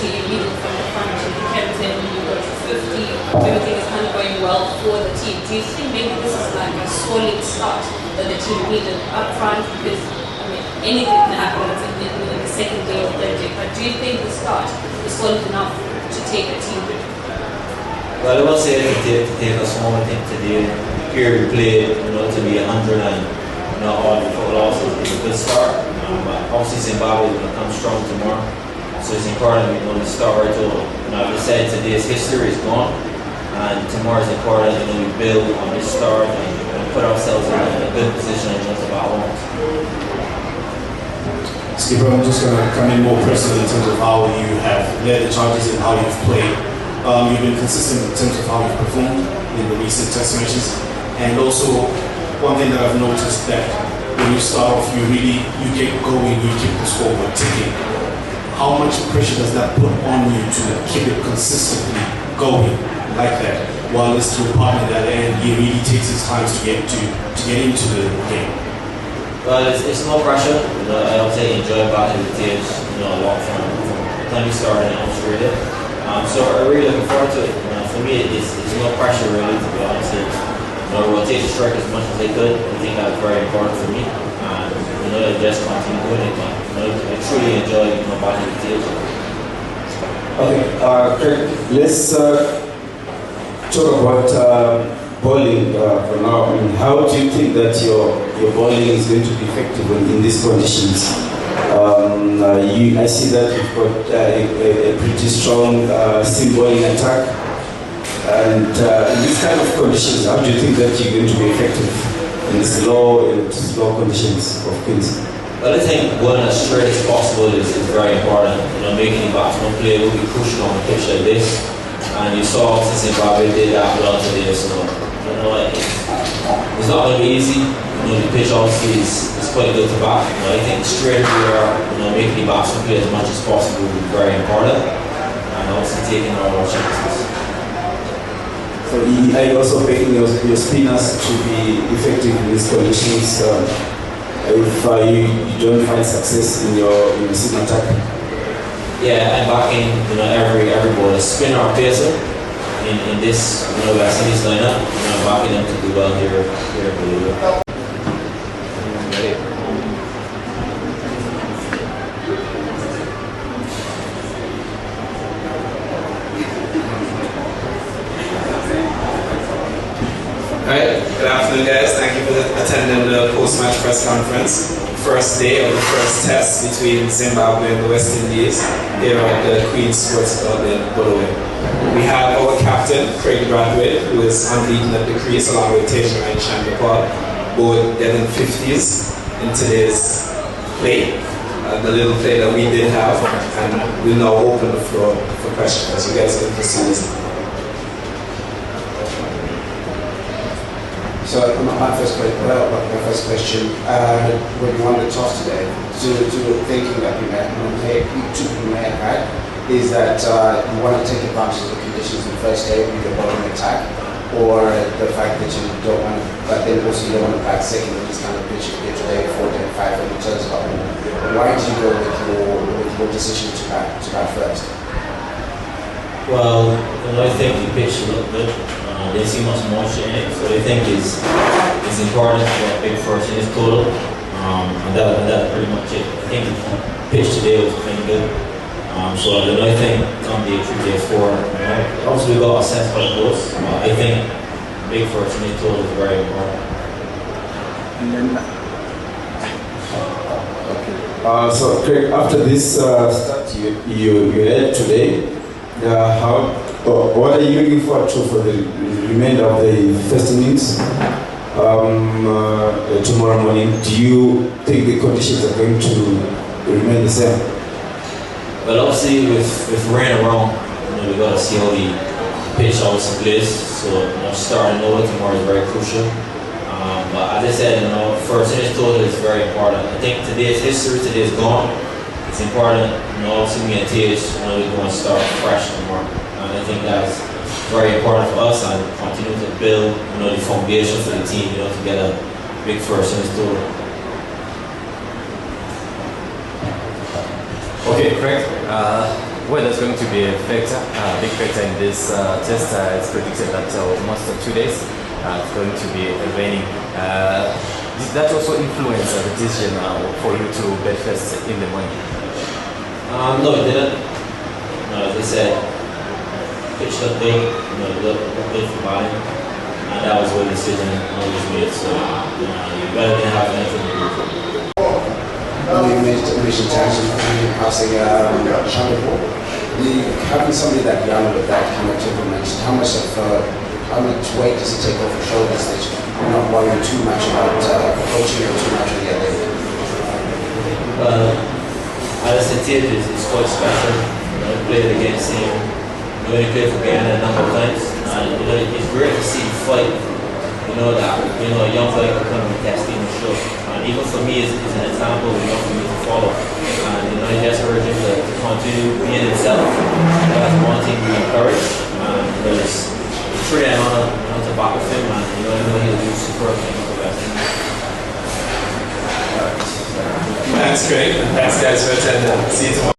obviously you lead it from the front, you captain, you go to 50, everything is kind of going well for the team. Do you think maybe this is like a solid start that the team needed up front? Because, I mean, anything can happen in the second day or third day, but do you think the start is solid enough to take a team? Well, I will say it to take us home. I think today, here we played, to be 100 and all the full losses is a good start. But obviously Zimbabwe is going to come strong tomorrow, so it's important we start right over. Like I said, today's history is gone, and tomorrow is important. We build on this start and put ourselves in a good position against our homes. Skipper, I'm just going to come in more personally in terms of how you have led the charges and how you've played. You've been consistent in terms of how you've performed in the recent test matches, and also one thing that I've noticed that when you start off, you get going, you keep the scoreboard ticking. How much pressure does that put on you to keep it consistently going like that, while it's your partner that end, he really takes his time to get into the game? Well, it's no pressure. I don't say enjoy battling with teams, a lot from the time we started in Australia. So I'm really looking forward to it. For me, it's no pressure really, to be honest. Rotate the strike as much as I could. I think that's very important for me. And I just continue doing it. I truly enjoy battling with teams. Okay, Craig, let's talk about bowling for now. I mean, how do you think that your bowling is going to be effective in these conditions? I see that you've got a pretty strong seam bowling attack, and in these kind of conditions, how do you think that you're going to be effective in these low conditions of queens? Well, I think going as straight as possible is very important. Making the batsman play will be crucial on a pitch like this, and you saw Zimbabwe did that well today. So it's not going to be easy. The pitch obviously is quite good to bat. I think straight we are, making the batsman play as much as possible is very important, and obviously taking all our chances. So are you also making your spinners to be effective in these conditions if you don't find success in your seam attack? Yeah, I'm backing every ball, spinner or pacer in this West Indies lineup. I'm backing them to do well here in Bolivia. Alright, good afternoon guys. Thank you for attending the post-match press conference. First day of the first test between Zimbabwe and the West Indies here at the Queen's Sports Club in Bolivia. We have our captain, Kraig, who is unbeaten at the crease along with and Chanderpaul, both getting 50s in today's play. The little play that we did have, and we'll now open the floor for questions. You guys can proceed. So my first question, when you won the toss today, to the thinking that you may have had, is that you want to take advantage of the conditions in the first day with your bowling attack, or the fact that you don't want to, but then also you don't want to bat second in this kind of pitch you get today, 4 and 5 and it turns up. Why did you go with your decision to bat first? Well, I think the pitch looked good. They see much motion in it, so I think it's important to get big first in his total, and that's pretty much it. I think the pitch today was pretty good, so I think on the 3 days 4, obviously we got a sense for the goals, but I think big first in his total is very important. And then, so Craig, after this start you had today, what are you looking forward to for the remainder of the first innings tomorrow morning? Do you think the conditions are going to remain the same? Well, obviously with rain around, we got to see how the pitch obviously plays. So starting over tomorrow is very crucial. But as I said, first innings total is very important. I think today's history today is gone. It's important, obviously me and TH, we're going to start fresh tomorrow. And I think that's very important for us and continue to build, the foundation for the team, to get a big first in this tour. Okay, Craig. weather is going to be a factor, big factor in this test. It's predicted that most of 2 days it's going to be raining. Did that also influence the decision for you to bet first in the morning? No, it didn't. No, as I said, pitch looked big, looked big for body, and that was where the decision was made. So, you better than have anything to do with it. You mentioned Tanzan passing chanderpaul. Having somebody that young with that kind of temperament, how much weight does it take off your shoulders that you're not worrying too much about coaching or too much on the other end? As I said, is quite special. I played against him. When he played for Ghana a number of times, and it's great to see him fight. That a young player can come and test him and show. And even for me, it's an example for me to follow. And I just urge him to continue being himself. That's one thing we encourage. There's three on to back with him, and I know he'll do superb things for the best. That's great. Thanks guys for attending. See you tomorrow.